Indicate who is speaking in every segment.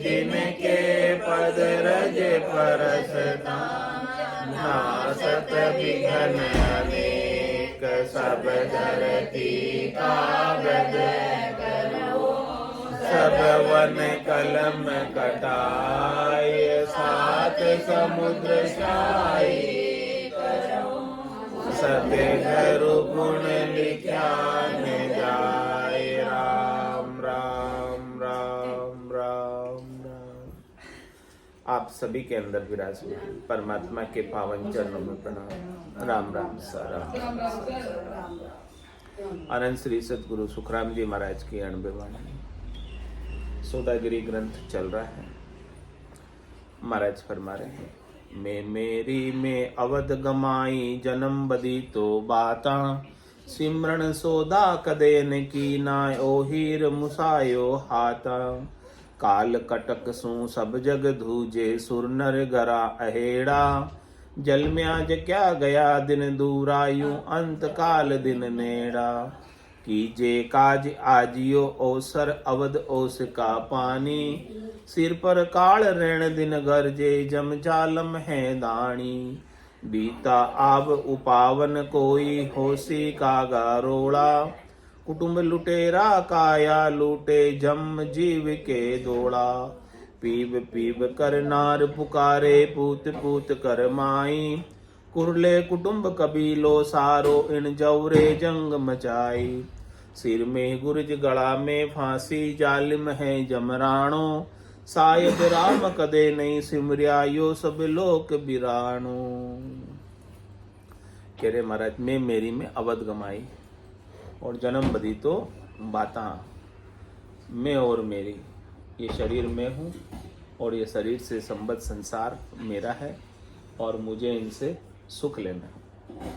Speaker 1: जिनके पद रज परसता, नासत विघन अनेक सब धरती कागज करो, सब वन कलम कटाय, सात समुद्र शाही करो, सत्य धरु गुण लिख्यान जाय। राम राम राम राम राम। आप सभी के अंदर विराजमान परमात्मा के पावन चरणों में प्रणाम। राम राम सर। अनंत श्री सतगुरु सुखराम जी महाराज की अणबेवाणी सौदागिरी ग्रंथ चल रहा है। महाराज फरमा रहे हैं, मैं मेरी में अवध गमाई, जन्म बदी तो बाता, सिमरन सोदा कदेन की नाय, ओहीर मुसायो हाथा, काल कटक सू सब जग धूजे, सुर नर गरा अहेड़ा, जल म्याज क्या गया दिन दूरायु, अंत काल दिन नेड़ा, कीजे काज आजियो ओसर, अवध ओस का पानी, सिर पर काल ऋण दिन गरजे, जम जालम है दाणी, बीता आब उपावन कोई, होसी कागा रोड़ा, कुटुंब लुटेरा काया लूटे, जम जीव के दौड़ा, पीब पीब कर नार पुकारे, पूत पूत कर माई, कुरले कुटुंब कबीलो सारो, इन जौरे जंग मचाई, सिर में गुर्ज गला में फांसी, जालिम है जमराणो, सायद राम कदे नहीं सिमरिया, यो सब लोक बिराणो। कह रहे महाराज, मैं मेरी में अवध गमाई और जन्म बदी तो बाता। मैं और मेरी, ये शरीर में हूँ और ये शरीर से संबद्ध संसार मेरा है और मुझे इनसे सुख लेना है।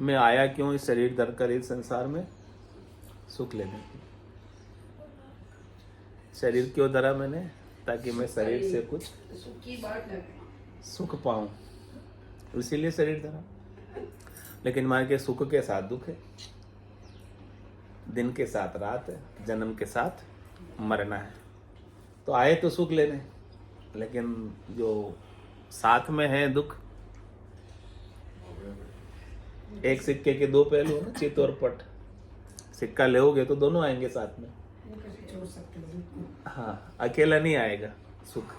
Speaker 1: मैं आया क्यों इस शरीर धर कर इस संसार में? सुख लेने की। शरीर क्यों धरा मैंने? ताकि मैं शरीर से कुछ सुख पाऊं, इसीलिए शरीर धरा। लेकिन मान के सुख के साथ दुख है, दिन के साथ रात है, जन्म के साथ मरना है। तो आए तो सुख लेने, लेकिन जो साथ में है दुख, एक सिक्के के दो पहलू है ना, चित और पट। सिक्का लेोगे तो दोनों आएंगे साथ में, हाँ, अकेला नहीं आएगा सुख।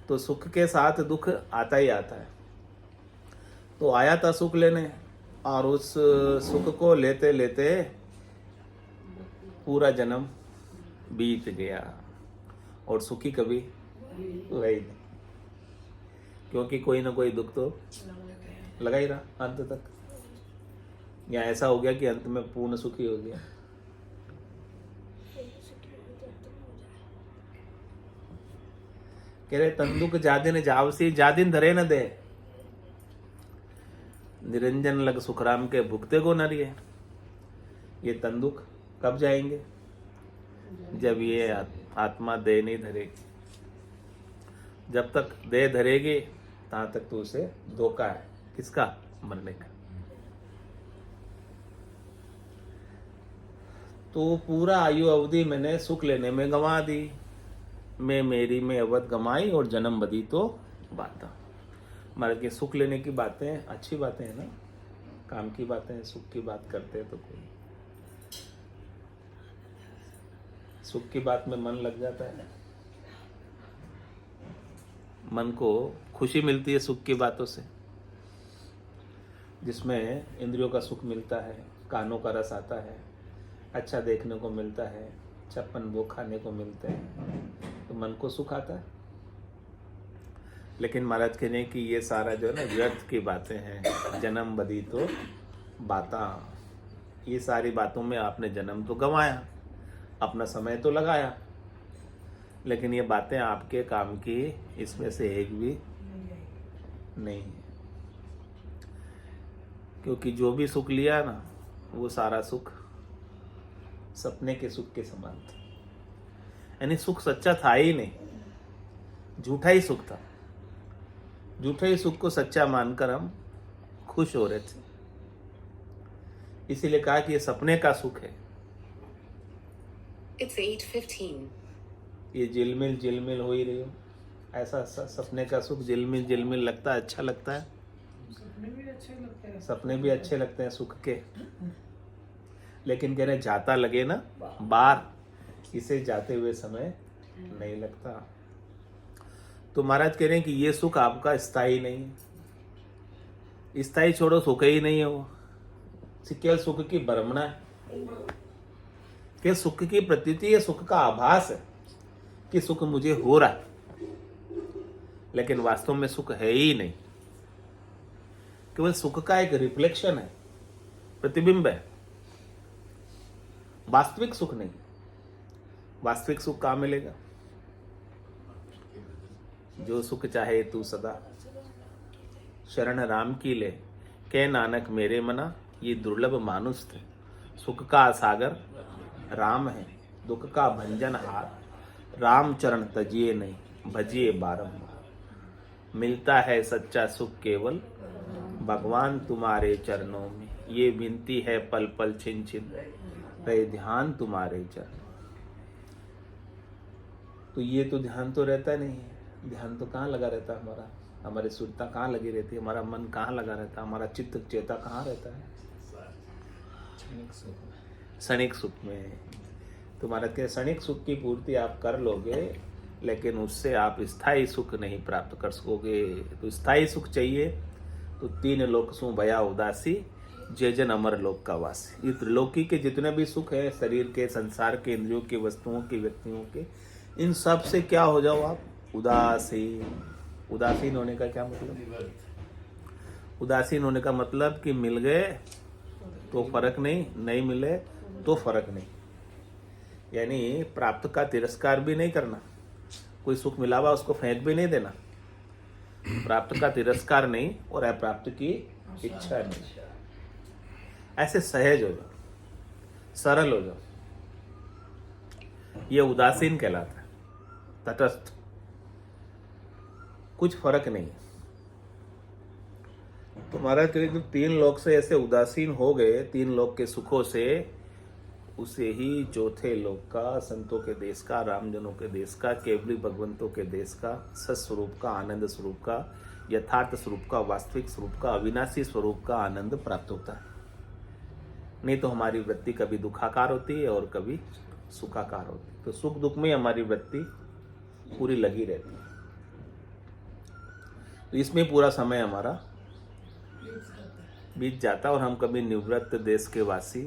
Speaker 1: तो सुख के साथ दुख आता ही आता है। तो आया था सुख लेने, और उस सुख को लेते लेते पूरा जन्म बीत गया और सुखी कभी हुआ ही नहीं, क्योंकि कोई ना कोई दुख तो लगा ही रहा अंत तक। या ऐसा हो गया कि अंत में पूर्ण सुखी हो गया। कह रहे, तंदुक जादिन जावसी, जादिन धरे न दे, निरंजन लग सुखराम के भुगते को न रिए। ये तंदुक कब जाएंगे? जब ये आत्मा देह नहीं धरेगी। जब तक देह धरेगी तहां तक तो उसे धोखा है। किसका? मरने का। तो पूरा आयु अवधि मैंने सुख लेने में गंवा दी। मैं मेरी में अवध गमाई और जन्म बदी तो बाता। मारे के सुख लेने की बातें अच्छी बातें हैं ना, काम की बातें हैं। सुख की बात करते हैं तो कोई सुख की बात में मन लग जाता है, मन को खुशी मिलती है सुख की बातों से, जिसमें इंद्रियों का सुख मिलता है, कानों का रस आता है, अच्छा देखने को मिलता है, छप्पन भोग खाने को मिलते हैं, तो मन को सुख आता है। लेकिन महाराज कहने कि ये सारा जो है ना व्यर्थ की बातें हैं। जन्म बदी तो बाता, ये सारी बातों में आपने जन्म तो गंवाया, अपना समय तो लगाया, लेकिन ये बातें आपके काम की इसमें से एक भी नहीं है। क्योंकि जो भी सुख लिया ना, वो सारा सुख सपने के सुख के समान था। यानी सुख सच्चा था ही नहीं, झूठा ही सुख था। झूठे ही सुख को सच्चा मानकर हम खुश हो रहे थे। इसीलिए कहा कि ये सपने का सुख है।
Speaker 2: It's 8:15.
Speaker 1: ये झिलमिल झिलमिल हो ही रही हो, ऐसा सपने का सुख झिलमिल झिलमिल लगता है, अच्छा लगता है। सपने भी अच्छे लगते हैं सुख के, लेकिन कह रहे जाता लगे ना बार, इसे जाते हुए समय नहीं लगता। तो महाराज कह रहे हैं कि ये सुख आपका स्थायी नहीं है। स्थायी छोड़ो, सुख ही नहीं है वो, केवल सुख की भ्रमणा है, कि सुख की प्रतीति है, सुख का आभास है कि सुख मुझे हो रहा है, लेकिन वास्तव में सुख है ही नहीं। केवल सुख का एक रिफ्लेक्शन है, प्रतिबिंब है, वास्तविक सुख नहीं। वास्तविक सुख कहाँ मिलेगा? जो सुख चाहे तू सदा शरण राम की ले, कह नानक मेरे मना, ये दुर्लभ मानुष थे। सुख का सागर राम है, दुख का भंजन हार, राम चरण तजिए नहीं, भजिए बारंबार। मिलता है सच्चा सुख केवल भगवान तुम्हारे चरणों में, ये विनती है पल पल छिन छिन, रहे ध्यान तुम्हारे चरण। तो ये तो ध्यान तो रहता नहीं है। ध्यान तो कहाँ लगा रहता है हमारा? हमारी सुरता कहाँ लगी रहती है? हमारा मन कहाँ लगा रहता है? हमारा चित्त चेता कहाँ रहता है? क्षणिक सुख में। तुम्हारा क्या क्षणिक सुख की पूर्ति आप कर लोगे, लेकिन उससे आप स्थायी सुख नहीं प्राप्त कर सकोगे। तो स्थायी सुख चाहिए तो 3 लोक सु भया उदासी, जय जन अमर लोक का वासी। ये त्रिलोकी के जितने भी सुख है, शरीर के, संसार के, इंद्रियों के, वस्तुओं के, व्यक्तियों के, इन सब से क्या हो जाओ आप? उदासीन। उदासीन होने का क्या मतलब? उदासीन होने का मतलब कि मिल गए तो फर्क नहीं, नहीं मिले तो फर्क नहीं। यानी प्राप्त का तिरस्कार भी नहीं करना, कोई सुख मिला हुआ उसको फेंक भी नहीं देना। प्राप्त का तिरस्कार नहीं और अप्राप्त की इच्छा नहीं। ऐसे सहज हो जाओ, सरल हो जाओ, ये उदासीन कहलाता है। तटस्थ, कुछ फर्क नहीं। तो महाराज करीब 3 लोक से ऐसे उदासीन हो गए, 3 लोक के सुखों से, उसे ही चौथे लोक का, संतों के देश का, रामजनों के देश का, केवली भगवंतों के देश का, सत्स्वरूप का, आनंद स्वरूप का, यथार्थ स्वरूप का, वास्तविक स्वरूप का, अविनाशी स्वरूप का आनंद प्राप्त होता है। नहीं तो हमारी वृत्ति कभी दुखाकार होती है और कभी सुखाकार होती है। तो सुख दुख में हमारी वृत्ति पूरी लगी रहती है। तो इसमें पूरा समय हमारा बीत जाता और हम कभी निवृत्त देश के वासी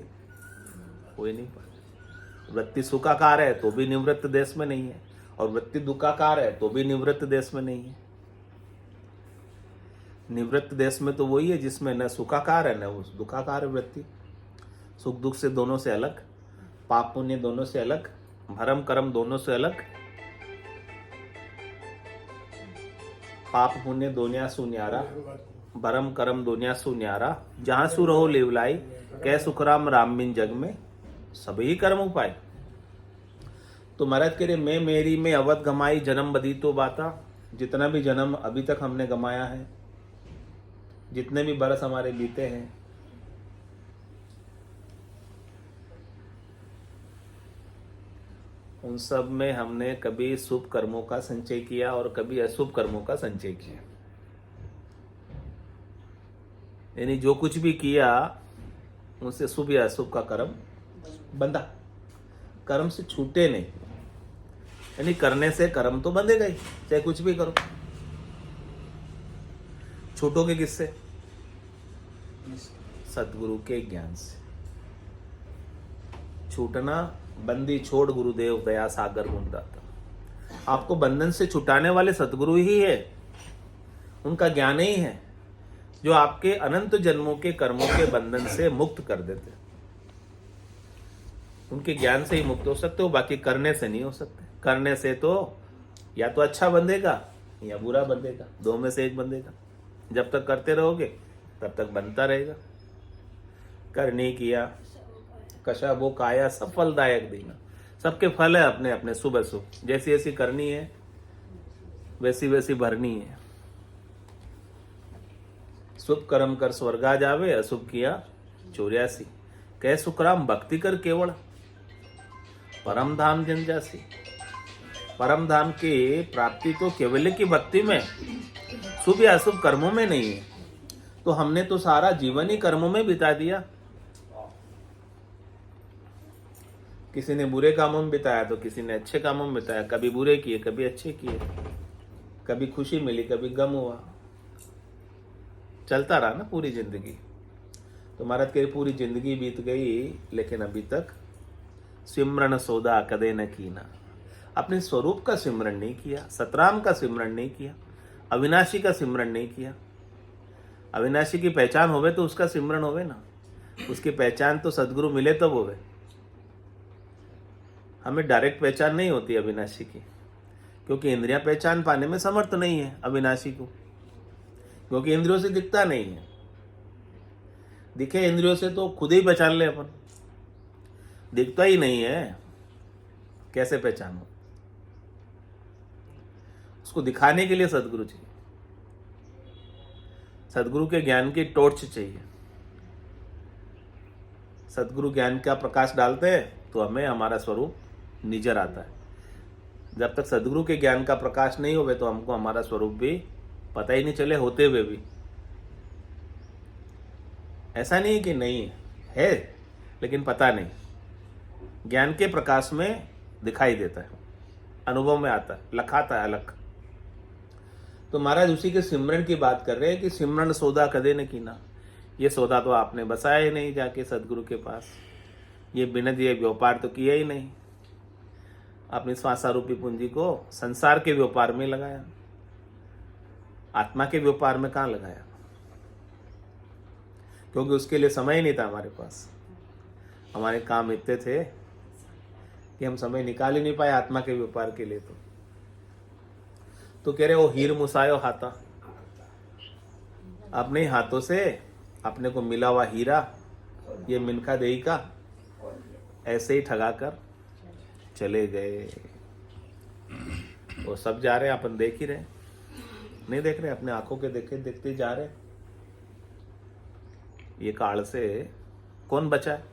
Speaker 1: हो ही नहीं पाते। वृत्ति सुखाकार है तो भी निवृत्त देश में नहीं है, और वृत्ति दुखाकार है तो भी निवृत्त देश में नहीं है। निवृत्त देश में तो वही है जिसमें न सुखाकार है न दुखाकार है वृत्ति। सुख दुख से दोनों से अलग, पाप पुण्य दोनों से अलग, भरम कर्म दोनों से अलग। पाप पुण्य दोनिया सुन्यारा, भरम कर्म दोनिया सुन्यारा, जहां सु रहो लेवलाई, कै सुखराम राम बिन जग में, सभी कर्म उपाय। तो महाराज कह रहे मैं मेरी में अवध गमाई, जन्म बदी तो बाता। जितना भी जन्म अभी तक हमने गमाया है, जितने भी बरस हमारे बीते हैं, उन सब में हमने कभी शुभ कर्मों का संचय किया और कभी अशुभ कर्मों का संचय किया। यानी जो कुछ भी किया उनसे शुभ या अशुभ का कर्म बंधा, कर्म से छूटे नहीं। यानी करने से कर्म तो बंधेगा ही, चाहे कुछ भी करो। छूटोगे किससे? सतगुरु के ज्ञान से। छूटना, बंदी छोड़ गुरुदेव दया सागर गुणदाता। आपको बंधन से छुटाने वाले सतगुरु ही है, उनका ज्ञान ही है जो आपके अनंत जन्मों के कर्मों के बंधन से मुक्त कर देते। उनके ज्ञान से ही मुक्त हो सकते हो, बाकी करने से नहीं हो सकते। करने से तो या तो अच्छा बंधेगा या बुरा बंधेगा, 2 में से एक बंधेगा। जब तक करते रहोगे तब तक बनता रहेगा। कर नहीं किया कशा वो काया सफलदायक देना। सबके फल है अपने अपने, शुभ अशुभ। जैसी जैसी करनी है वैसी वैसी भरनी है। शुभ कर्म कर स्वर्गा जावे, अशुभ किया 84। कह सुखराम भक्ति कर केवल, परम धाम जन जासी। परम धाम की प्राप्ति तो केवल की भक्ति में, शुभ या अशुभ कर्मों में नहीं है। तो हमने तो सारा जीवन ही कर्मों में बिता दिया। किसी ने बुरे कामों में बिताया तो किसी ने अच्छे कामों में बिताया, कभी बुरे किए कभी अच्छे किए, कभी खुशी मिली कभी गम हुआ, चलता रहा ना पूरी जिंदगी। तो महाराज कह पूरी जिंदगी बीत गई लेकिन अभी तक सिमरन सोदा कदे न कीना, अपने स्वरूप का सिमरन नहीं किया, सतराम का सिमरन नहीं किया, अविनाशी का सिमरन नहीं किया। अविनाशी की पहचान होवे तो उसका सिमरन होवे ना, उसकी पहचान तो सदगुरु मिले तब होवे। हमें डायरेक्ट पहचान नहीं होती अविनाशी की, क्योंकि इंद्रियां पहचान पाने में समर्थ नहीं है अविनाशी को, क्योंकि इंद्रियों से दिखता नहीं है। दिखे इंद्रियों से तो खुद ही पहचान ले अपन, दिखता ही नहीं है, कैसे पहचानो? उसको दिखाने के लिए सदगुरु चाहिए, सदगुरु के ज्ञान की टॉर्च चाहिए। सदगुरु ज्ञान का प्रकाश डालते हैं तो हमें हमारा स्वरूप निजर आता है। जब तक सदगुरु के ज्ञान का प्रकाश नहीं होवे तो हमको हमारा स्वरूप भी पता ही नहीं चले, होते हुए भी। ऐसा नहीं कि नहीं है लेकिन पता नहीं, ज्ञान के प्रकाश में दिखाई देता है, अनुभव में आता है, लखाता है अलग। तो महाराज उसी के सिमरन की बात कर रहे हैं कि सिमरन सौदा कदे न कीना। ये सौदा तो आपने बसाया ही नहीं जाके सदगुरु के पास, ये बिना दिए व्यापार तो किया ही नहीं। अपनी श्वासारूपी पूंजी को संसार के व्यापार में लगाया, आत्मा के व्यापार में कहाँ लगाया? क्योंकि उसके लिए समय ही नहीं था हमारे पास। हमारे काम इतने थे कि हम समय निकाल ही नहीं पाए आत्मा के व्यापार के लिए। तो कह रहे वो हीर मुसायो हाथा, अपने हाथों से अपने को मिला हुआ हीरा, ये मिनखा देही का, ऐसे ही ठगा कर चले गए। वो सब जा रहे हैं, अपन देख ही रहे, नहीं देख रहे, अपने आंखों के देखे देखते जा रहे। ये काल से कौन बचा है?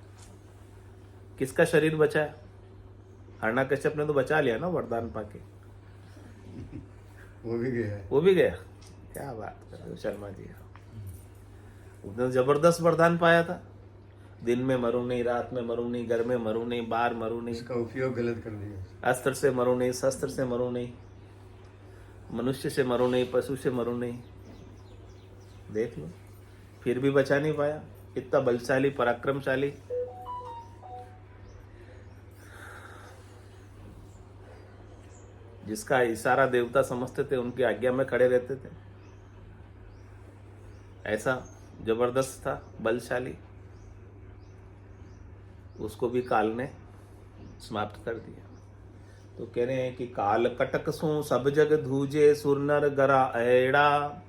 Speaker 1: किसका शरीर बचा है? हिरण्यकश्यप ने तो बचा लिया ना वरदान पाके,
Speaker 2: वो भी गया।
Speaker 1: वो भी गया। क्या बात कर रहे हो शर्मा जी, उसने जबरदस्त वरदान पाया था। दिन में मरूं नहीं, रात में मरूं नहीं, घर में मरूं नहीं, बाहर मरूं नहीं,
Speaker 2: इसका उपयोग गलत कर दिया।
Speaker 1: अस्त्र से मरूं नहीं, शस्त्र से मरूं नहीं, मनुष्य से मरूं नहीं, पशु से मरूं नहीं। देख लो, फिर भी बचा नहीं पाया। इतना बलशाली पराक्रमशाली, जिसका इशारा देवता समझते थे, उनकी आज्ञा में खड़े रहते थे, ऐसा जबरदस्त था, बलशाली, उसको भी काल ने समाप्त कर दिया। तो कह रहे हैं कि काल कटक सो सब जग धूजे, सुर नर गरा अहेड़ा,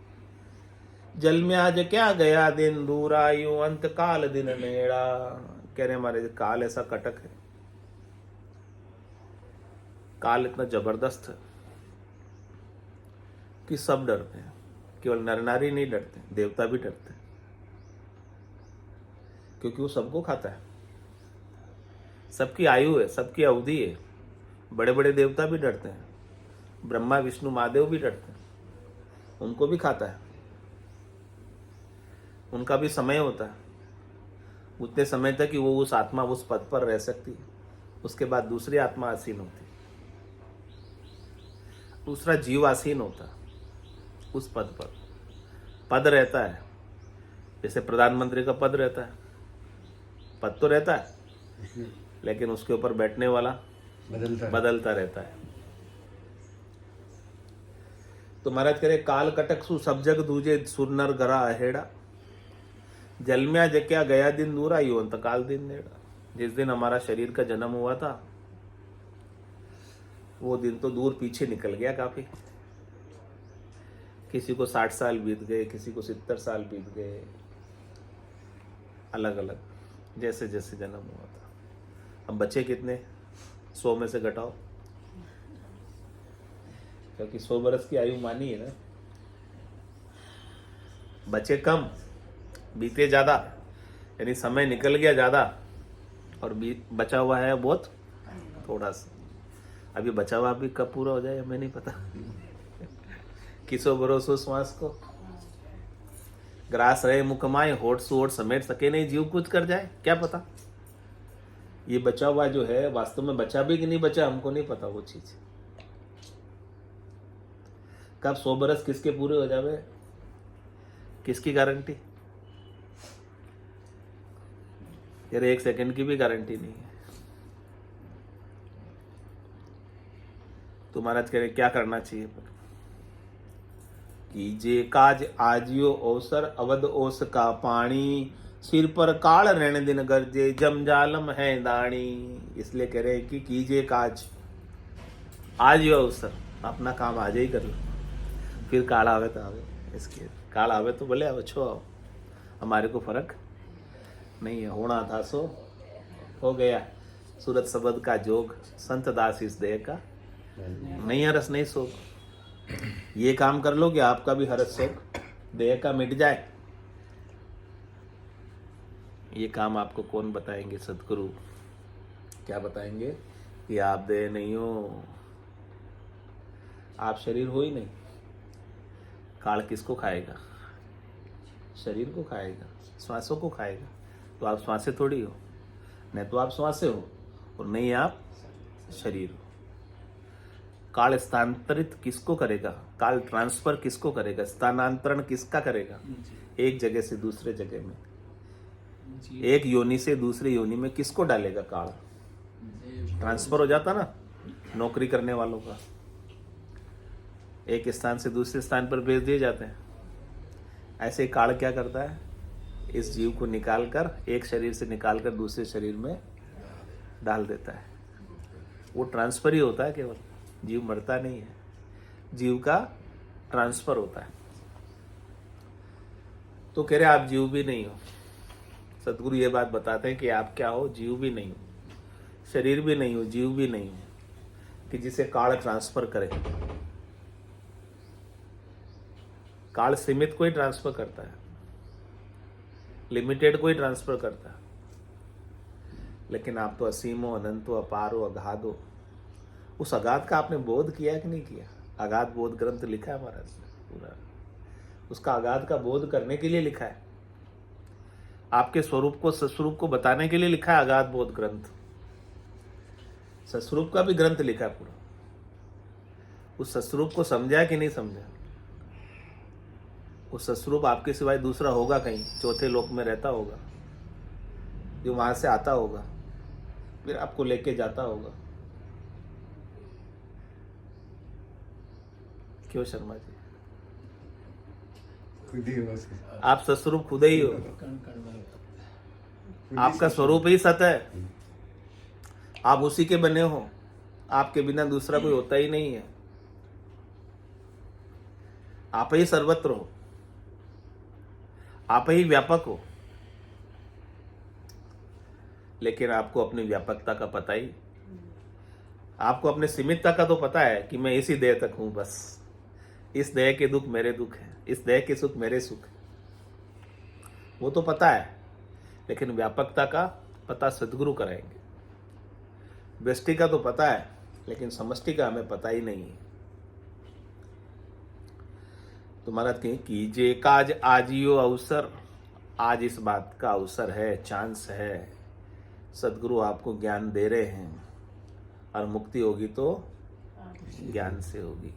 Speaker 1: जल में आज क्या गया दिन दूर आयु, अंत काल दिन नेड़ा। कह रहे हमारे काल ऐसा कटक है, काल इतना जबरदस्त है कि सब डरते हैं। केवल नर नारी नहीं डरते, देवता भी डरते हैं, क्योंकि वो सबको खाता है, सबकी आयु है, सबकी अवधि है। बड़े बड़े देवता भी डरते हैं, ब्रह्मा विष्णु महादेव भी डरते हैं, उनको भी खाता है, उनका भी समय होता है, उतने समय तक कि वो उस आत्मा उस पद पर रह सकती है, उसके बाद दूसरी आत्मा आसीन होती है, दूसरा जीव आसीन होता है उस पद पर। पद रहता है, जैसे प्रधानमंत्री का पद रहता है, पद तो रहता है लेकिन उसके ऊपर बैठने वाला बदलता रहता है। तो महाराज कह रहे काल कटक सु सब जग दूजे, सुर नर गरा अहेड़ा, जलम्या जक्या गया दिन दूर आयु, अंत काल दिन नेड़ा। जिस दिन हमारा शरीर का जन्म हुआ था वो दिन तो दूर पीछे निकल गया काफी। किसी को 60 साल बीत गए, किसी को 70 साल बीत गए, अलग अलग जैसे जैसे जन्म हुआ था। अब बचे कितने? 100 में से घटाओ, क्योंकि 100 बरस की आयु मानी है ना। बचे कम, बीते ज्यादा, यानी समय निकल गया ज्यादा और बचा हुआ है बहुत थोड़ा सा। अभी बचा हुआ भी कब पूरा हो जाए हमें नहीं पता। किसो भरोसो श्वास को, ग्रास रहे मुकमाए, होठ सुहोठ समेट सके नहीं जीव कुछ कर जाए, क्या पता। ये बचा हुआ जो है वास्तव में बचा भी कि नहीं बचा हमको नहीं पता वो चीज। कब 100 बरस किसके पूरे हो जावे, किसकी गारंटी। यार 1 सेकंड की भी गारंटी नहीं है। तो महाराज कह रहे क्या करना चाहिए, कीजे काज आजियो अवसर, अवध ओस का पानी, सिर पर काल रण दिन गरजे, जमजालम है दाणी। इसलिए कह रहे हैं कि कीजिए काज आजियो अवसर, अपना काम आज ही कर लो, फिर काल आवे तो आवे। इसके काल आवे तो बोले अब छो आओ, हमारे को फर्क नहीं है। होना था सो हो गया, सूरत शब्द का जोग, संत दास इस देह का नहीं हरस नहीं शोक। ये काम कर लो कि आपका भी हरस शोक देह का मिट जाए। ये काम आपको कौन बताएंगे, सदगुरु क्या बताएंगे कि आप देह नहीं हो, आप शरीर हो ही नहीं। काल किसको खाएगा, शरीर को खाएगा, श्वासों को खाएगा। तो आप श्वासे थोड़ी हो, नहीं तो आप श्वासे हो और नहीं आप शरीर हो। काल स्थानांतरित किसको करेगा, काल ट्रांसफर किसको करेगा, स्थानांतरण किसका करेगा, एक जगह से दूसरे जगह में, एक योनि से दूसरी योनि में किसको डालेगा। काल ट्रांसफर हो जाता ना नौकरी करने वालों का, एक स्थान से दूसरे स्थान पर भेज दिए जाते हैं। ऐसे काल क्या करता है, इस जीव को निकालकर, एक शरीर से निकालकर दूसरे शरीर में डाल देता है। वो ट्रांसफर ही होता है केवल, जीव मरता नहीं है, जीव का ट्रांसफर होता है। तो कह रहे आप जीव भी नहीं हो। सदगुरु ये बात बताते हैं कि आप क्या हो, जीव भी नहीं हो, शरीर भी नहीं हो, जीव भी नहीं हो, कि जिसे काल ट्रांसफर करे। काल सीमित को ही ट्रांसफर करता है, लिमिटेड को ही ट्रांसफर करता है। लेकिन आप तो असीम हो, अनंत हो, अपार हो, अगाध हो। उस अगाध का आपने बोध किया कि नहीं किया। अगाध बोध ग्रंथ लिखा है महाराज ने पूरा, उसका अगाध का बोध करने के लिए लिखा है, आपके स्वरूप को सस्वरूप को बताने के लिए लिखा है अगाध बोध ग्रंथ। सस्वरूप का भी ग्रंथ लिखा है पूरा। उस सस्वरूप को समझा कि नहीं समझा। उस सस्वरूप आपके सिवाय दूसरा होगा कहीं, चौथे लोक में रहता होगा, जो वहां से आता होगा, फिर आपको लेके जाता होगा। क्यों शर्मा जी,
Speaker 2: खुद ही हो,
Speaker 1: आप सस्वरूप खुद ही हो, आपका स्वरूप ही सत है, आप उसी के बने हो, आपके बिना दूसरा कोई होता ही नहीं है। आप ही सर्वत्र हो, आप ही व्यापक हो। लेकिन आपको अपनी व्यापकता का पता ही, आपको अपने सीमितता का तो पता है कि मैं इसी देह तक हूं, बस इस देह के दुख मेरे दुख है, इस देह के सुख मेरे सुख है, वो तो पता है। लेकिन व्यापकता का पता सदगुरु कराएंगे। व्यष्टि का तो पता है, लेकिन समष्टि का हमें पता ही नहीं है। तो महाराज कहें कीजिए काज आजियो अवसर, आज इस बात का अवसर है, चांस है। सदगुरु आपको ज्ञान दे रहे हैं, और मुक्ति होगी तो ज्ञान से होगी।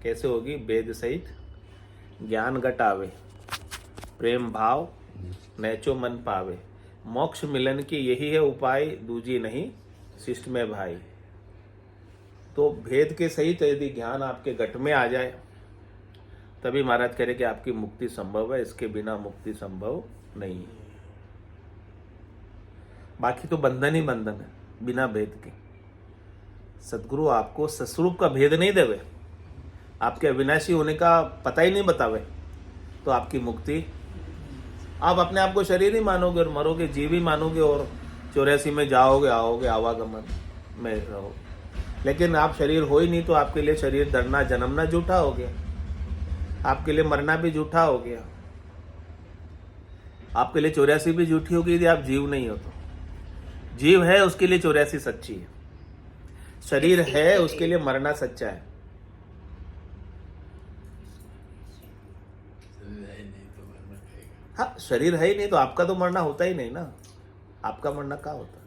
Speaker 1: कैसे होगी, वेद सहित ज्ञान घटावे, प्रेम भाव नैचो मन पावे, मोक्ष मिलन की यही है उपाय, दूजी नहीं शिष्ट में भाई। तो भेद के सहित यदि ज्ञान आपके घट में आ जाए, तभी महाराज कह रहे कि आपकी मुक्ति संभव है, इसके बिना मुक्ति संभव नहीं है। बाकी तो बंधन ही बंधन है बिना भेद के। सदगुरु आपको सस्वरूप का भेद नहीं देवे, आपके अविनाशी होने का पता ही नहीं बतावे, तो आपकी मुक्ति, आप अपने आप को शरीर ही मानोगे और मरोगे, जीव ही मानोगे और 84 में जाओगे, आओगे, आवागमन में रहो। लेकिन आप शरीर हो ही नहीं, तो आपके लिए शरीर धरना जन्मना झूठा हो गया, आपके लिए मरना भी झूठा हो गया, आपके लिए 84 भी झूठी होगी यदि आप जीव नहीं हो तो। जीव है उसके लिए 84 सच्ची है। शरीर है उसके लिए मरना सच्चा है। हाँ, शरीर है ही नहीं तो आपका तो मरना होता ही नहीं ना, आपका मरना कहाँ होता।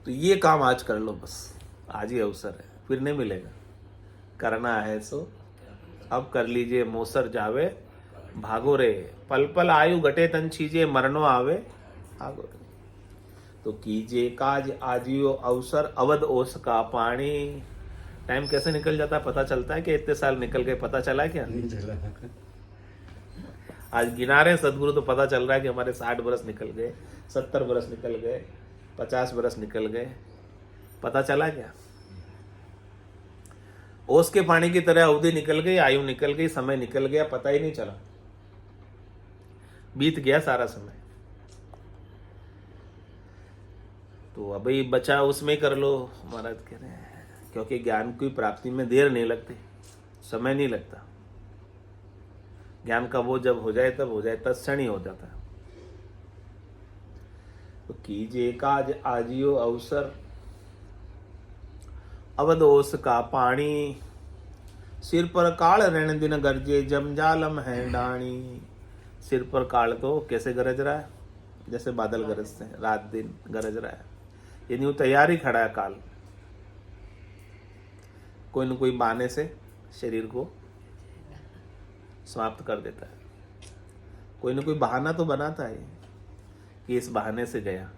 Speaker 1: तो ये काम आज कर लो बस, आज ही अवसर है, फिर नहीं मिलेगा। करना है सो अब कर लीजिए, मोसर जावे भागो रे, पल पल आयु घटे तन छीजे, मरनो आवे भागो रे। तो कीजिए काज आजियो अवसर, अवध ओस का पानी। टाइम कैसे निकल जाता है पता चलता है कि इतने साल निकल गए, पता चला क्या?
Speaker 2: नहीं चला।
Speaker 1: आज गिना रहे सदगुरु तो पता चल रहा है कि हमारे 60 बरस निकल गए, 70 बरस निकल गए, 50 बरस निकल गए। पता चला क्या? ओस के पानी की तरह अवधि निकल गई, आयु निकल गई, समय निकल गया, पता ही नहीं चला, बीत गया सारा समय। तो अभी बचा उसमें कर लो, महाराज कह रहे हैं, क्योंकि ज्ञान की प्राप्ति में देर नहीं लगती, समय नहीं लगता। ज्ञान का वो जब हो जाए तब हो जाए, तत्क्षण ही हो जाता है। तो कीजिए काज आजियो अवसर, अवध ओस का पानी। सिर पर काल ऋण दिन गरजे, जमजालम है डाणी। सिर पर काल तो कैसे गरज रहा है? जैसे बादल गरजते हैं, रात दिन गरज रहा है। ये न्यू तैयार ही खड़ा है काल, कोई न कोई बहाने से शरीर को समाप्त कर देता है। कोई न कोई बहाना तो बनाता है कि इस बहाने से गया।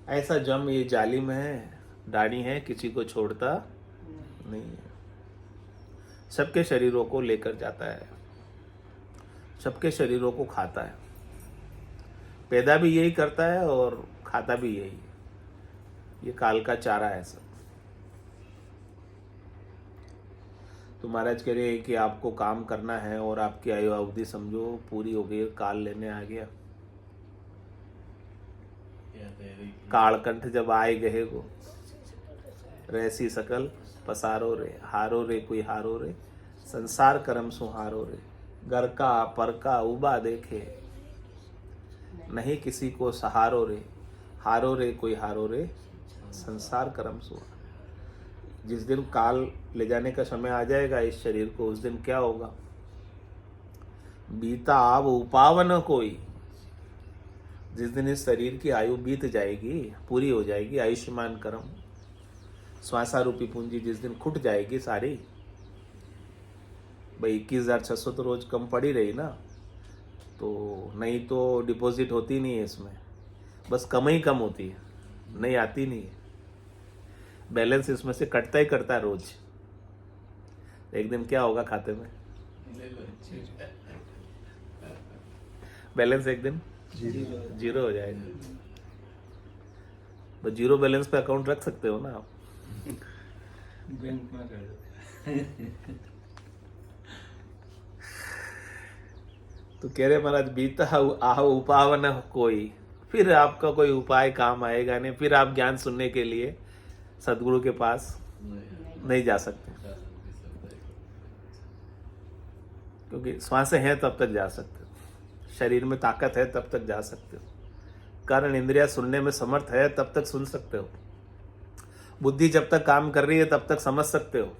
Speaker 1: ऐसा जम ये जालिम है, डाणी है, किसी को छोड़ता नहीं है, सबके शरीरों को लेकर जाता है, सबके शरीरों को खाता है। पैदा भी यही करता है और खाता भी यही। ये काल का चारा है सब। तो महाराज कह रहे हैं कि आपको काम करना है और आपकी आयु अवधि समझो पूरी हो गई, काल लेने आ गया। कालकंठ जब आए गए गो, रहसी सकल पसारो रे, हारो रे कोई हारो रे, संसार करम सुहारो रे। घर का पर का उबा देखे, नहीं किसी को सहारो रे, हारो रे कोई हारो रे, संसार करम सुहारो। जिस दिन काल ले जाने का समय आ जाएगा इस शरीर को, उस दिन क्या होगा? बीता आव उपावन कोई। जिस दिन इस शरीर की आयु बीत जाएगी, पूरी हो जाएगी, आयुष्मान कर्म श्वासा रूपी पूंजी जिस दिन खुट जाएगी सारी, भाई 21,600 तो रोज कम पड़ी रही ना, तो नहीं तो डिपॉजिट होती नहीं है इसमें, बस कम ही कम होती है, नहीं आती नहीं है। बैलेंस इसमें से कटता ही करता है रोज। एक दिन क्या होगा खाते में? बैलेंस एक दिन जीरो हो जाएगा। बस जीरो बैलेंस पे अकाउंट रख सकते हो ना आप,
Speaker 2: बैंक में कर।
Speaker 1: तो कह रहे महाराज बीता आह उपावन कोई, फिर आपका कोई उपाय काम आएगा नहीं, फिर आप ज्ञान सुनने के लिए सदगुरु के पास नहीं जा सकते, क्योंकि श्वासें हैं तब तक जा सकते हो, शरीर में ताकत है तब तक जा सकते हो, कारण इंद्रिया सुनने में समर्थ है तब तक सुन सकते हो, बुद्धि जब तक काम कर रही है तब तक समझ सकते हो,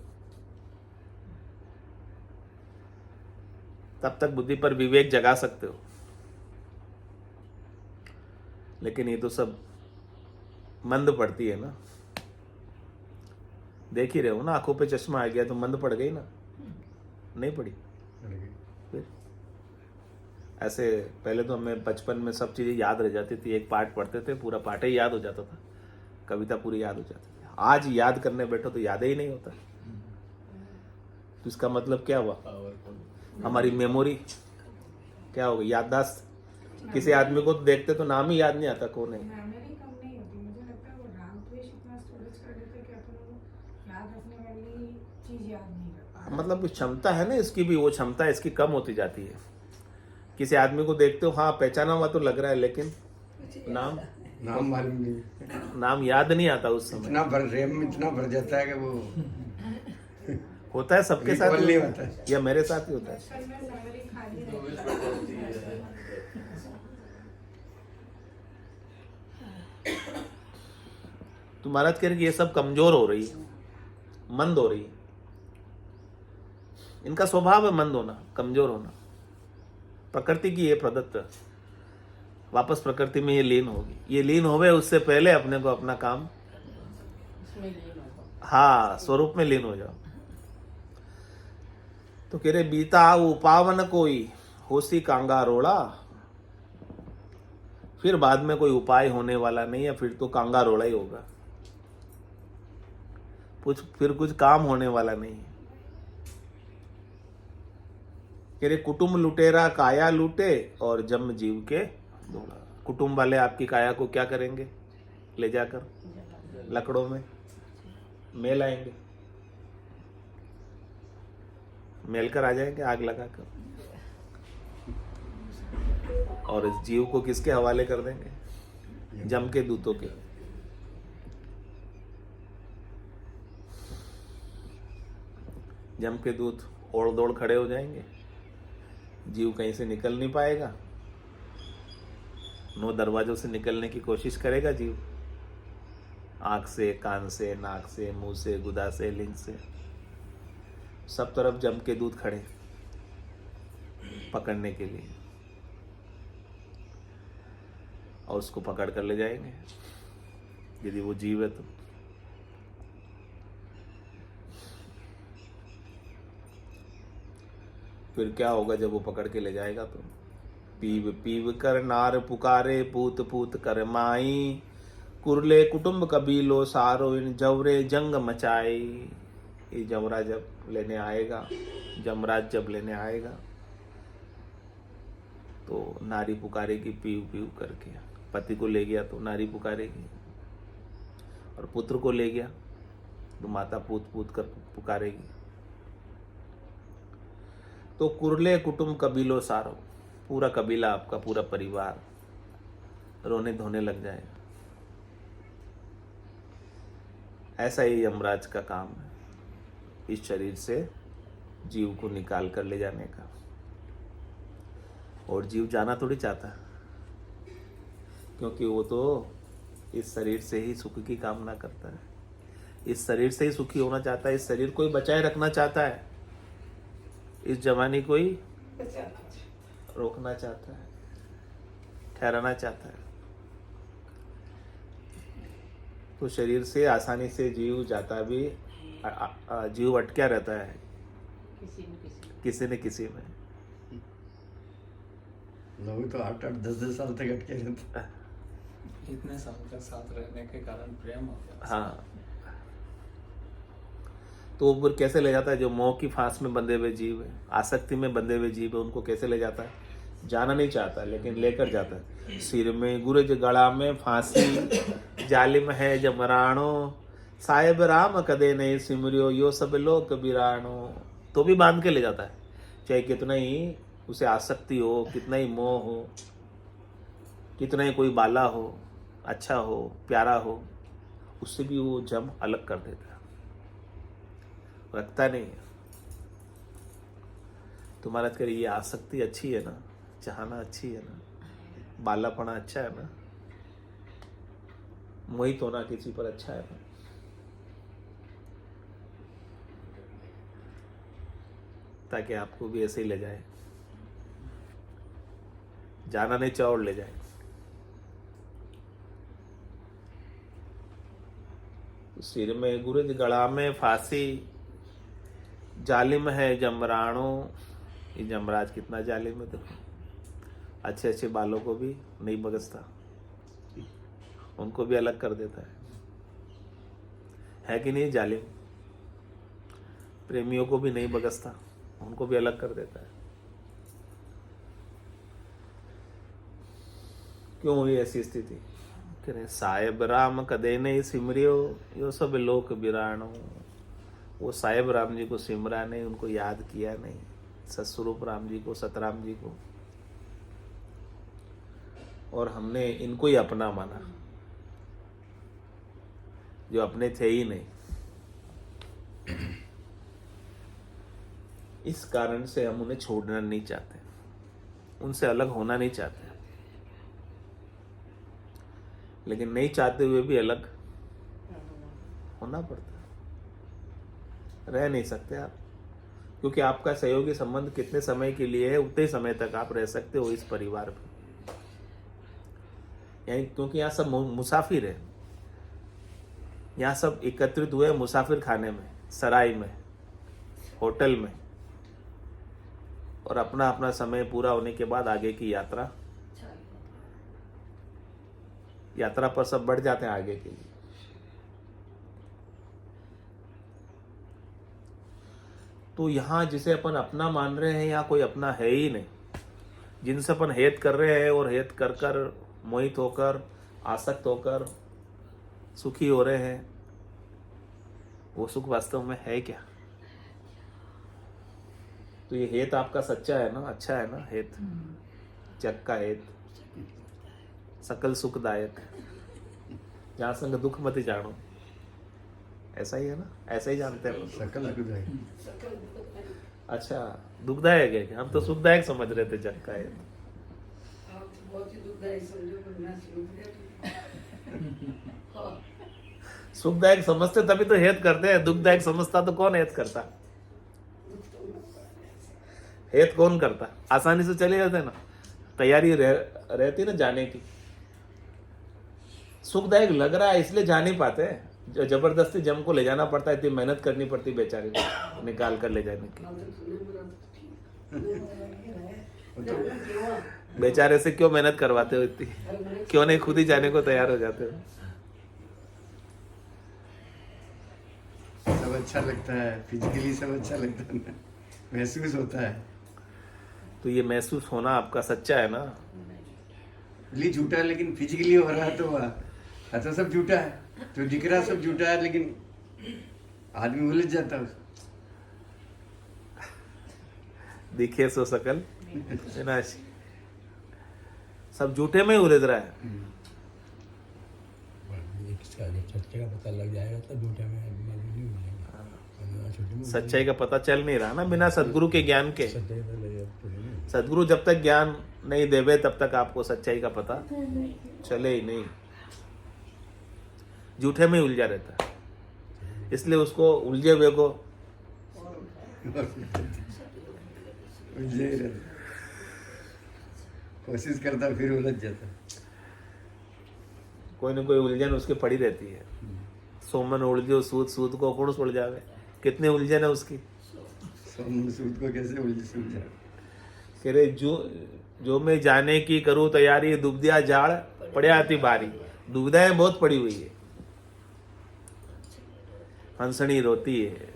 Speaker 1: तब तक बुद्धि पर विवेक जगा सकते हो। लेकिन ये तो सब मंद पड़ती है ना, देख ही रहे हो ना, आंखों पे चश्मा आ गया तो मंद पड़ गई ना, नहीं पड़ी? फिर ऐसे पहले तो हमें बचपन में सब चीजें याद रह जाती थी, एक पाठ पढ़ते थे पूरा पाठ ही याद हो जाता था, कविता पूरी याद हो जाती थी। आज याद करने बैठो तो याद ही नहीं होता। तो इसका मतलब क्या हुआ? हमारी मेमोरी क्या हो गई? याददाश्त। किसी आदमी को तो देखते तो नाम ही याद नहीं आता कौन है।
Speaker 3: मेमोरी कम नहीं होती, मुझे लगता है वो राग द्वेष इतना स्टोरेज कर देते हैं कि अपन को याद रखने वाली चीज याद नहीं रखता।
Speaker 1: मतलब क्षमता है ना इसकी भी, वो क्षमता इसकी कम होती जाती है। किसी आदमी को देखते हो, हाँ पहचाना हुआ तो लग रहा है, लेकिन नाम
Speaker 2: मालूम नहीं,
Speaker 1: नाम याद नहीं आता उस समय।
Speaker 2: इतना भर रेम में इतना भर जाता है कि वो
Speaker 1: होता है सबके साथ,
Speaker 2: recall नहीं होता है।
Speaker 1: या मेरे साथ ही होता है।
Speaker 3: बचपन में मेमोरी खाली रहती है।
Speaker 1: तो महाराज कह रहे कि ये सब कमजोर हो रही है, मंद हो रही है। इनका स्वभाव है मंद होना, कमजोर होना, प्रकृति की ये प्रदत्त। वापस प्रकृति में ये लीन होगी। ये लीन होवे उससे पहले अपने को अपना काम, हाँ, स्वरूप में लीन हो जाओ। तो कह रहे बीता उपावन कोई होसी कांगा रोड़ा, फिर बाद में कोई उपाय होने वाला नहीं है, फिर तो कांगा रोड़ा ही होगा, फिर कुछ काम होने वाला नहीं है। कह रहे कुटुंब लुटेरा काया लूटे और जम जीव के दौड़ा। कुटुंब वाले आपकी काया को क्या करेंगे? ले जाकर लकड़ों में मेल आएंगे, मेल कर आ जाएंगे आग लगाकर, और इस जीव को किसके हवाले कर देंगे? जम के दूतों के। जम के दूत ओड़ दौड़ खड़े हो जाएंगे, जीव कहीं से निकल नहीं पाएगा, 9 दरवाजों से निकलने की कोशिश करेगा जीव, आंख से, कान से, नाक से, मुंह से, गुदा से, लिंग से, सब तरफ जम के दूत खड़े पकड़ने के लिए, और उसको पकड़ कर ले जाएंगे यदि वो जीव है तो। फिर क्या होगा जब वो पकड़ के ले जाएगा? तो पीव पीव कर नार पुकारे, पूत पूत कर माई, कुरले कुटुंब कबीलो सारो, इन जवरे जंग मचाई। ये जमरा जब लेने आएगा, जमराज जब लेने आएगा तो नारी पुकारेगी पीव पीव करके। पति को ले गया तो नारी पुकारेगी, और पुत्र को ले गया तो माता पूत पूत कर पुकारेगी। तो कुरले कुटुंब कबीलो सारो, पूरा कबीला आपका, पूरा परिवार रोने धोने लग जाएगा। ऐसा ही यमराज का काम है, इस शरीर से जीव को निकाल कर ले जाने का। और जीव जाना थोड़ी चाहता है, क्योंकि वो तो इस शरीर से ही सुख की कामना करता है, इस शरीर से ही सुखी होना चाहता है, इस शरीर को ही बचाए रखना चाहता है, इस जवानी को ही रोकना चाहता है, ठहराना चाहता है। तो शरीर से आसानी से जीव जाता भी, जीव अटका रहता है किसी न किसी में।
Speaker 2: लोग तो 8-8, 10-10 साल तक अटके रहते हैं।
Speaker 4: इतने साल तक साथ रहने के कारण प्रेम हो गया।
Speaker 1: हाँ, तो वो फिर कैसे ले जाता है? जो मोह की फांस में बंधे हुए जीव है, आसक्ति में बंधे हुए जीव है, उनको कैसे ले जाता है? जाना नहीं चाहता लेकिन लेकर जाता है। सिर में गुरज गला में फांसी, जालिम है जमराणो, साहेब राम कदे नहीं सिमरियो, यो सब लोक बिराणो। तो भी बांध के ले जाता है, चाहे कितना ही उसे आसक्ति हो, कितना ही मोह हो, कितना ही कोई बाला हो, अच्छा हो, प्यारा हो, उससे भी वो जम अलग कर देता है, रखता नहीं है। तुम्हारा करिए ये आसक्ति अच्छी है ना, चाहना अच्छी है ना, बालापना अच्छा है ना, मोहित होना किसी पर अच्छा है ना। ताकि आपको भी ऐसे ही ले जाए, जाना नहीं चाहो और ले जाए। सिर में गुरज गला में फांसी, जालिम है जमराणो। ये जमराज कितना जालिम है देखो, अच्छे अच्छे बालों को भी नहीं बगसता, उनको भी अलग कर देता है कि नहीं? जालिम प्रेमियों को भी नहीं बगसता, उनको भी अलग कर देता है। क्यों हुई ऐसी स्थिति? कह रहे साहेब राम कदे नहीं सिमरियो, यो सब लोक बिराणो। वो साहेब राम जी को सिमरा नहीं, उनको याद किया नहीं, सतस्वरूप राम जी को, सतराम जी को, और हमने इनको ही अपना माना जो अपने थे ही नहीं। इस कारण से हम उन्हें छोड़ना नहीं चाहते, उनसे अलग होना नहीं चाहते, लेकिन नहीं चाहते हुए भी अलग होना पड़ता है, रह नहीं सकते आप, क्योंकि आपका सहयोगी संबंध कितने समय के लिए है उतने समय तक आप रह सकते हो इस परिवार में, यानी क्योंकि यहाँ सब मुसाफिर है, यहाँ सब एकत्रित हुए मुसाफिर खाने में, सराय में, होटल में, और अपना अपना समय पूरा होने के बाद आगे की यात्रा पर सब बढ़ जाते हैं आगे के लिए। तो यहाँ जिसे अपन अपना मान रहे हैं यहाँ कोई अपना है ही नहीं, जिनसे अपन हेत कर रहे हैं और हेत कर कर मोहित होकर आसक्त होकर सुखी हो रहे हैं, वो सुख वास्तव में है क्या? तो ये हेत आपका सच्चा है ना, अच्छा है ना हेत, जग का हेत, सकल सुखदायक, जहाँ संग दुख मत जानो, ऐसा ही है ना, ऐसा ही जानते हैं
Speaker 2: सकल दुखदायक।
Speaker 1: अच्छा दुखदायक है, हम तो सुखदायक समझ रहे थे जग का हेत। सुखदायक समझते तभी तो हेत करते हैं, दुखदायक समझता तो कौन हेत करता? हेत कौन करता? आसानी से चले जाते ना, तैयारी रहती ना जाने की। सुखदायक लग रहा है इसलिए जा नहीं पाते, जो जबरदस्ती जम को ले जाना पड़ता है, इतनी मेहनत करनी पड़ती बेचारे को निकाल कर ले जाने की। बेचारे से क्यों मेहनत करवाते हो इतनी? क्यों नहीं खुद ही जाने को तैयार हो जाते हो?
Speaker 2: सब अच्छा लगता है, फिजिकली सब अच्छा लगता है ना, महसूस होता है।
Speaker 1: तो ये महसूस होना आपका सच्चा है ना?
Speaker 2: फिजिकली झूठा है लेकिन फिजिकली हो रहा है तो अच्छा सब झूठा है, जो दिख रहा सब झूठा है, लेकिन आदमी उलझ जाता है।
Speaker 1: दिखे सो सकल विनाशी, सब झूठे में ही उलझ रहा है।
Speaker 5: इसका जब सच्चे का पता लग जाएगा तो झूठे में नहीं मिलेगा।
Speaker 1: सच्चाई का पता चल नहीं रहा ना बिना सदगुरु के ज्ञान के।
Speaker 5: सच्चाई तो लगेगा।
Speaker 1: सदगुरु जब तक ज्ञान नहीं देवे तब तक आपको सच्चाई का पता चले ही नहीं, झूठे में ही उलझा रहता है, इसलिए उसको उलझे हुए को
Speaker 2: उलझे ही रहता, कोशिश करता फिर उलझ जाता।
Speaker 1: कोई न कोई उलझन उसकी पड़ी रहती है। सोमन उलझो सूद, सूद को कौन सुलझावे, कितने उलझन है उसकी।
Speaker 2: सूद को कैसे सुलझा?
Speaker 1: कह रहे जो मैं जाने की करूं तैयारी, दुबदिया झाड़ पड़े आती बारी। दुविधाएं बहुत पड़ी हुई है, हंसनी रोती है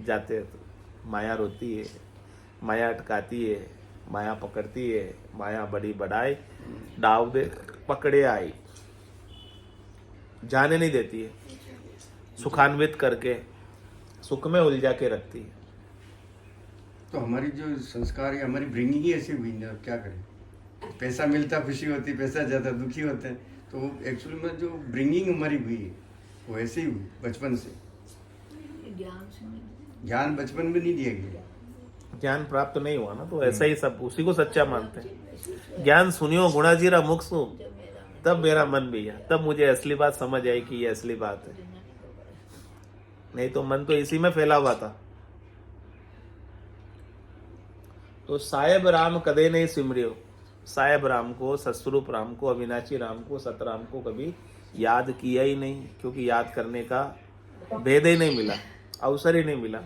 Speaker 1: जाते तो, माया रोती है, माया अटकाती है, माया पकड़ती है, माया बड़ी बढ़ाई डाव दे पकड़े आई, जाने नहीं देती है, सुखान्वित करके सुख में उलझा के रखती है।
Speaker 2: तो हमारी जो संस्कार है, हमारी ब्रिंगिंग ही ऐसी हुई ना, क्या करें? पैसा मिलता खुशी होती, पैसा जाता दुखी होते हैं, तो एक्चुअली में जो ब्रिंगिंग हमारी हुई है वो ऐसे ही हुई बचपन से। ज्ञान बचपन में नहीं दिया गया,
Speaker 1: ज्ञान प्राप्त नहीं हुआ ना, तो ऐसा ही सब उसी को सच्चा मानते हैं। ज्ञान सुनियो गुणाजीरा मुख सु, तब मेरा मन भी है, तब मुझे असली बात समझ आई कि ये असली बात है, नहीं तो मन तो इसी में फैला हुआ था। तो साहेब राम कदे नहीं सिमरियो, साहेब राम को, सतस्वरूप राम को, अविनाशी राम को, सतराम को कभी याद किया ही नहीं, क्योंकि याद करने का भेद ही नहीं मिला, अवसर ही नहीं मिला।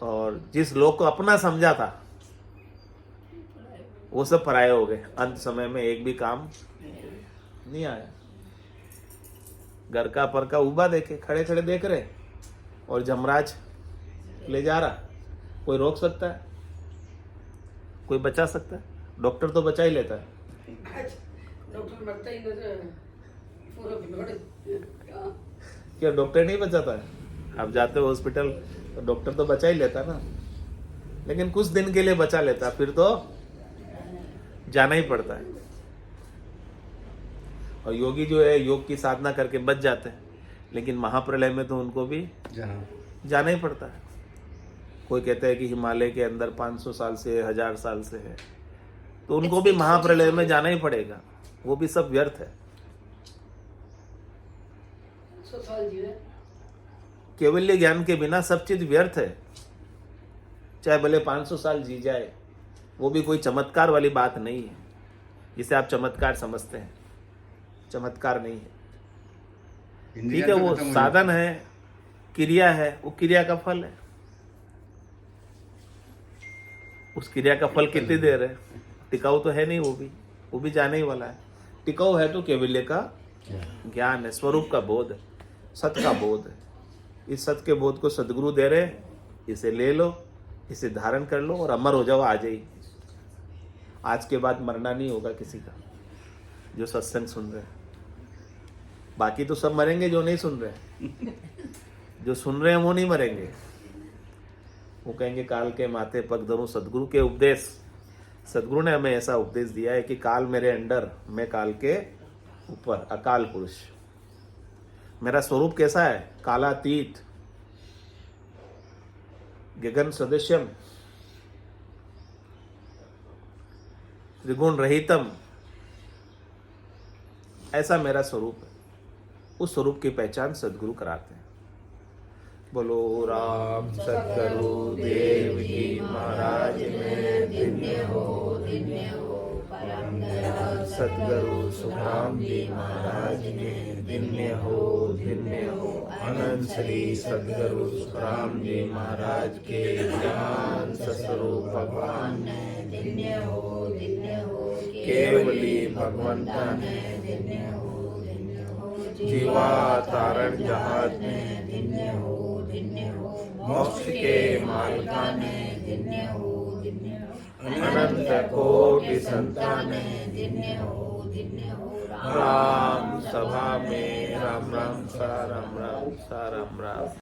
Speaker 1: और जिस लोग को अपना समझा था वो सब पराये हो गए। अंत समय में एक भी काम नहीं आया। घर का पर का उबा देखे, खड़े खड़े देख रहे, और जमराज ले जा रहा। कोई रोक सकता है? कोई बचा सकता है? डॉक्टर तो बचा ही लेता है।
Speaker 3: डॉक्टर मरता ही नहीं, पूरा बिगड़
Speaker 1: क्या डॉक्टर नहीं बचाता है? आप जाते हो हॉस्पिटल तो डॉक्टर तो बचा ही लेता ना, लेकिन कुछ दिन के लिए बचा लेता, फिर तो जाना ही पड़ता है। और योगी जो है योग की साधना करके बच जाते हैं, लेकिन महाप्रलय में तो उनको भी जाना ही पड़ता है। कोई कहता है कि हिमालय के अंदर 500 साल से 1000 साल से है, तो उनको भी महाप्रलय में जाना ही पड़ेगा। वो भी सब व्यर्थ है। केवल्य ज्ञान के बिना सब चीज व्यर्थ है। चाहे भले 500 साल जी जाए, वो भी कोई चमत्कार वाली बात नहीं है जिसे आप चमत्कार समझते हैं। चमत्कार नहीं है। ठीक
Speaker 2: इंद्रियां
Speaker 1: है,
Speaker 2: तो
Speaker 1: वो
Speaker 2: खत्म हो
Speaker 1: साधन है, क्रिया है, वो क्रिया का फल है। उस क्रिया का फल कितनी देर है? टिकाऊ तो है नहीं, वो भी जाने ही वाला है। टिकाऊ है तो केवल्य का ज्ञान है, स्वरूप का बोध है, सत्य का बोध है। इस सत्य के बोध को सदगुरु दे रहे, इसे ले लो, इसे धारण कर लो और अमर हो जाओ आज ही। आज के बाद मरना नहीं होगा किसी का, जो सत्संग सुन रहे हैं। बाकी तो सब मरेंगे जो नहीं सुन रहे। जो सुन रहे हैं वो नहीं मरेंगे। वो कहेंगे काल के माथे पग धरूं। सदगुरु के उपदेश, सदगुरु ने हमें ऐसा उपदेश दिया है कि काल मेरे अंडर, मैं काल के ऊपर, अकाल पुरुष। मेरा स्वरूप कैसा है? कालातीत, गगन सदृशम, त्रिगुण रहितम, ऐसा मेरा स्वरूप है। उस स्वरूप की पहचान सदगुरु कराते हैं। बोलो राम सतगुरु देव जी महाराज में धन्य हो, धन्य हो। सतगुरु सुखराम जी महाराज ने धन्य हो, धन्य हो। अनंत श्री सतगुरु सुखराम जी महाराज के ज्ञान स्वरूप भगवान ने धन्य हो, धन्य हो। केवली भगवंता ने धन्य हो, धन्य हो। जीवा तारण जहाज ने धन्य हो, धन्य हो। मोक्ष के मालिका ने धन्य हो, धन्य हो। अनंत कोटि संतान ने धन्य हो, धन्य हो। राम सभा में राम राम सा राम राम सा राम राम।